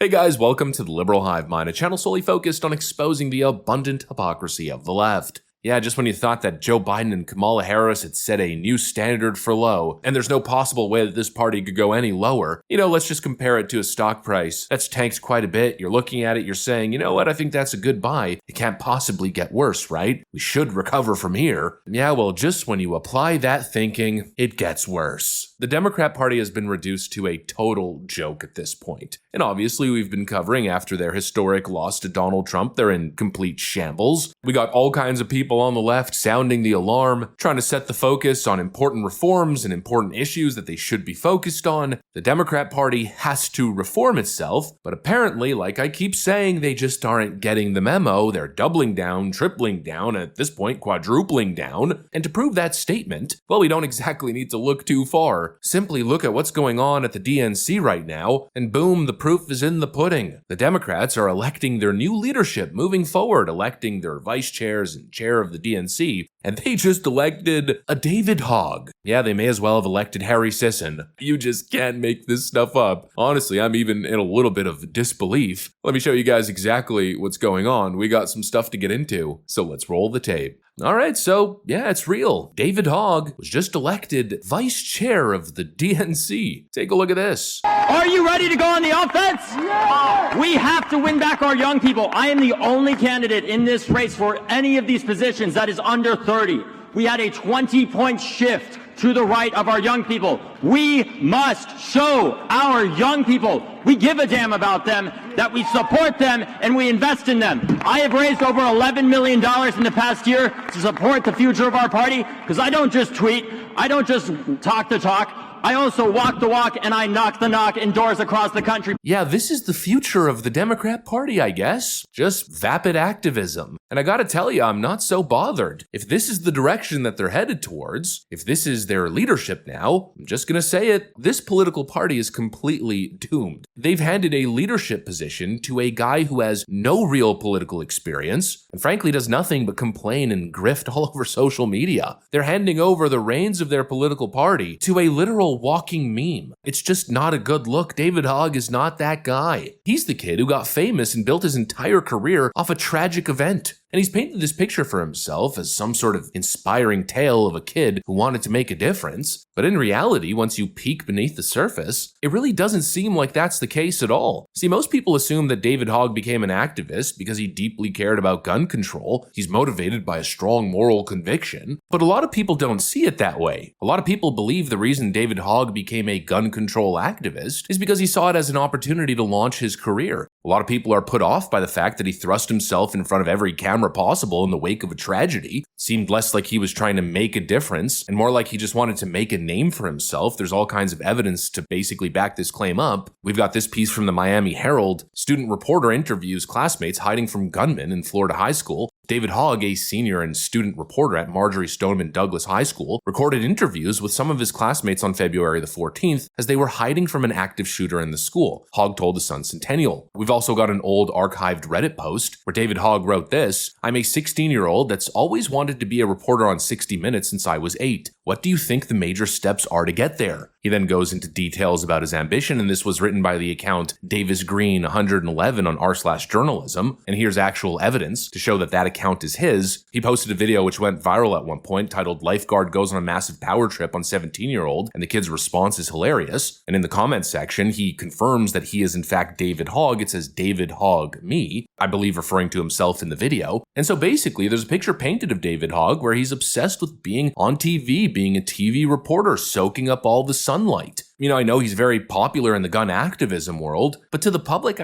Hey guys, welcome to the Liberal Hive Mind, a channel solely focused on exposing the abundant hypocrisy of the left. Yeah, just when you thought that Joe Biden and Kamala Harris had set a new standard for low, and there's no possible way that this party could go any lower, let's just compare it to a stock price that's tanked quite a bit. You're looking at it, you're saying, you know what, I think that's a good buy. It can't possibly get worse, right? We should recover from here. Yeah, well, just when you apply that thinking, it gets worse. The Democrat Party has been reduced to a total joke at this point. And obviously, we've been covering after their historic loss to Donald Trump, they're in complete shambles. We got all kinds of people on the left sounding the alarm, trying to set the focus on important reforms and important issues that they should be focused on. The Democrat Party has to reform itself, but apparently, like I keep saying, they just aren't getting the memo. They're doubling down, tripling down, at this point quadrupling down. And to prove that statement, well, we don't exactly need to look too far. Simply look at what's going on at the DNC right now, and boom, the proof is in the pudding. The Democrats are electing their new leadership moving forward, electing their vice chairs and chair of the DNC, and they just elected a David Hogg. Yeah, they may as well have elected Harry Sisson. You just can't make this stuff up. Honestly, I'm even in a little bit of disbelief. Let me show you guys exactly what's going on. We got some stuff to get into, so let's roll the tape. Alright, so yeah, it's real. David Hogg was just elected vice chair of the DNC. Take a look at this. Are you ready to go on the offense? Yeah! We have to win back our young people. I am the only candidate in this race for any of these positions that is under 30. We had a 20-point shift to the right of our young people. We must show our young people we give a damn about them, that we support them, and we invest in them. I have raised over $11 million in the past year to support the future of our party, because I don't just tweet, I don't just talk the talk, I also walk the walk and I knock the knock in doors across the country. Yeah, this is the future of the Democrat Party, I guess. Just vapid activism. And I gotta tell you, I'm not so bothered. If this is the direction that they're headed towards, if this is their leadership now, I'm just gonna say it, this political party is completely doomed. They've handed a leadership position to a guy who has no real political experience, and frankly does nothing but complain and grift all over social media. They're handing over the reins of their political party to a literal walking meme. It's just not a good look. David Hogg is not that guy. He's the kid who got famous and built his entire career off a tragic event. And he's painted this picture for himself as some sort of inspiring tale of a kid who wanted to make a difference. But in reality, once you peek beneath the surface, it really doesn't seem like that's the case at all. See, most people assume that David Hogg became an activist because he deeply cared about gun control. He's motivated by a strong moral conviction. But a lot of people don't see it that way. A lot of people believe the reason David Hogg became a gun control activist is because he saw it as an opportunity to launch his career. A lot of people are put off by the fact that he thrust himself in front of every camera possible in the wake of a tragedy. It seemed less like he was trying to make a difference and more like he just wanted to make a name for himself. There's all kinds of evidence to basically back this claim up. We've got this piece from the Miami Herald. Student reporter interviews classmates hiding from gunmen in Florida high school. David Hogg, a senior and student reporter at Marjorie Stoneman Douglas High School, recorded interviews with some of his classmates on February the 14th as they were hiding from an active shooter in the school, Hogg told the Sun Centennial. We've also got an old archived Reddit post where David Hogg wrote this: "I'm a 16-year-old that's always wanted to be a reporter on 60 Minutes since I was 8. What do you think the major steps are to get there?" He then goes into details about his ambition, and this was written by the account Davis Green 111 on r/journalism, and here's actual evidence to show that that account is his. He posted a video which went viral at one point titled "Lifeguard Goes on a Massive Power Trip on 17-Year-Old," and the kid's response is hilarious. And in the comments section, he confirms that he is in fact David Hogg. It says David Hogg me, I believe referring to himself in the video. And so basically, there's a picture painted of David Hogg where he's obsessed with being on TV, being a TV reporter, soaking up all the sunlight. I know he's very popular in the gun activism world, but to the public,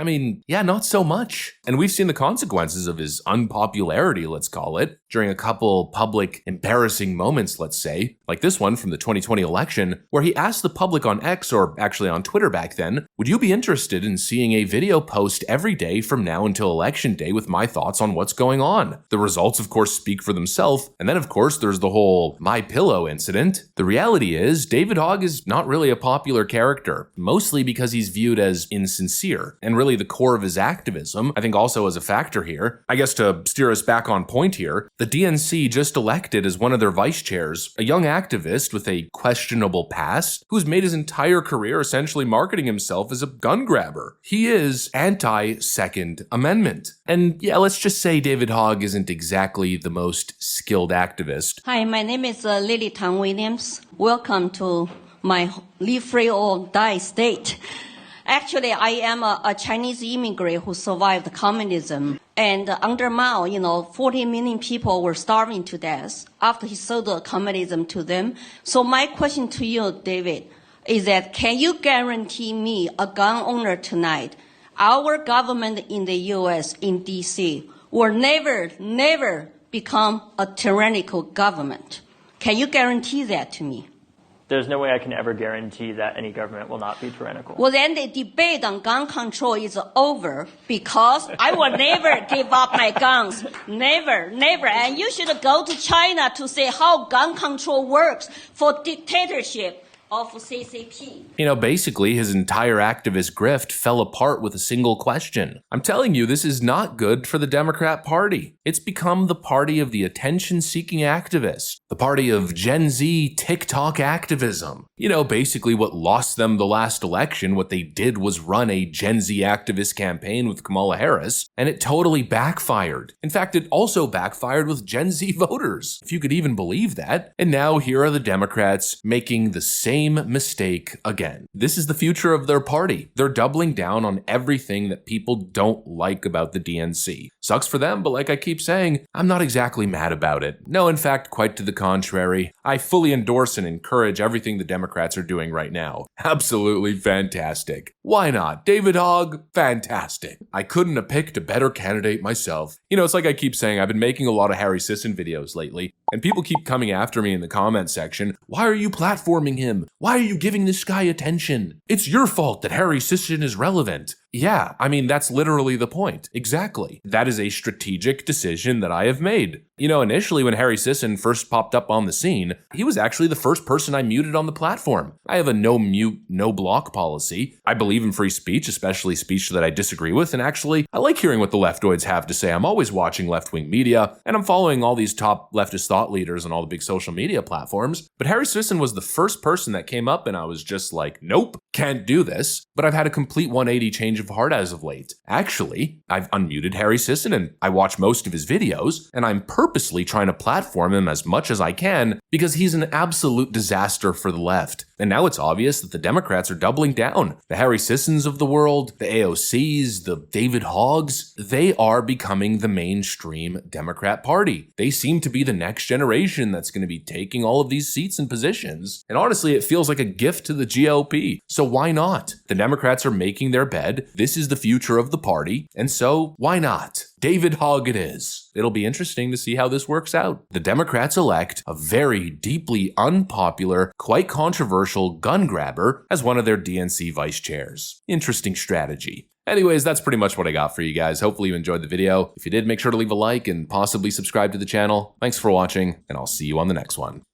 yeah, not so much. And we've seen the consequences of his unpopularity, let's call it, during a couple public embarrassing moments, let's say, like this one from the 2020 election, where he asked the public on X, or actually on Twitter back then, would you be interested in seeing a video post every day from now until election day with my thoughts on what's going on? The results, of course, speak for themselves. And then, of course, there's the whole My Pillow incident. The reality is, David Hogg is not really a popular unpopular character, mostly because he's viewed as insincere. And really the core of his activism, I think also as a factor here. I guess to steer us back on point here, the DNC just elected as one of their vice chairs a young activist with a questionable past who's made his entire career essentially marketing himself as a gun grabber. He is anti-Second Amendment. And yeah, let's just say David Hogg isn't exactly the most skilled activist. Hi, my name is Lily Tan Williams. Welcome to my live free or die state. Actually, I am a Chinese immigrant who survived communism. And under Mao, 40 million people were starving to death after he sold communism to them. So my question to you, David, is that can you guarantee me, a gun owner tonight, our government in the U.S., in D.C., will never become a tyrannical government? Can you guarantee that to me? There's no way I can ever guarantee that any government will not be tyrannical. Well, then the debate on gun control is over because I will never give up my guns. Never. And you should go to China to see how gun control works for dictatorship of CCP. Basically his entire activist grift fell apart with a single question. I'm telling you, this is not good for the Democrat Party. It's become the party of the attention-seeking activist, the party of Gen Z TikTok activism. Basically what lost them the last election, what they did was run a Gen Z activist campaign with Kamala Harris, and it totally backfired. In fact, it also backfired with Gen Z voters, if you could even believe that. And now here are the Democrats making the same mistake again. This is the future of their party. They're doubling down on everything that people don't like about the DNC. Sucks for them, but like I keep saying, I'm not exactly mad about it. No, in fact, quite to the contrary. I fully endorse and encourage everything the Democrats are doing right now. Absolutely fantastic. Why not? David Hogg, fantastic. I couldn't have picked a better candidate myself. It's like I keep saying, I've been making a lot of Harry Sisson videos lately, and people keep coming after me in the comment section. Why are you platforming him? Why are you giving this guy attention? It's your fault that Harry Sisson is relevant. Yeah, that's literally the point. Exactly. That is a strategic decision that I have made. Initially when Harry Sisson first popped up on the scene, he was actually the first person I muted on the platform. I have a no mute, no block policy. I believe in free speech, especially speech that I disagree with, and actually, I like hearing what the leftoids have to say. I'm always watching left-wing media, and I'm following all these top leftist thought leaders on all the big social media platforms, but Harry Sisson was the first person that came up, and I was just like, nope, can't do this. But I've had a complete 180 change of heart as of late. Actually, I've unmuted Harry Sisson, and I watch most of his videos, and I'm purposely trying to platform him as much as I can because he's an absolute disaster for the left. And now it's obvious that the Democrats are doubling down. The Harry Sissons of the world, the AOCs, the David Hoggs, they are becoming the mainstream Democrat Party. They seem to be the next generation that's going to be taking all of these seats and positions. And honestly, it feels like a gift to the GOP. So why not? The Democrats are making their bed. This is the future of the party. And so why not? David Hogg it is. It'll be interesting to see how this works out. The Democrats elect a very deeply unpopular, quite controversial gun grabber as one of their DNC vice chairs. Interesting strategy. Anyways, that's pretty much what I got for you guys. Hopefully you enjoyed the video. If you did, make sure to leave a like and possibly subscribe to the channel. Thanks for watching, and I'll see you on the next one.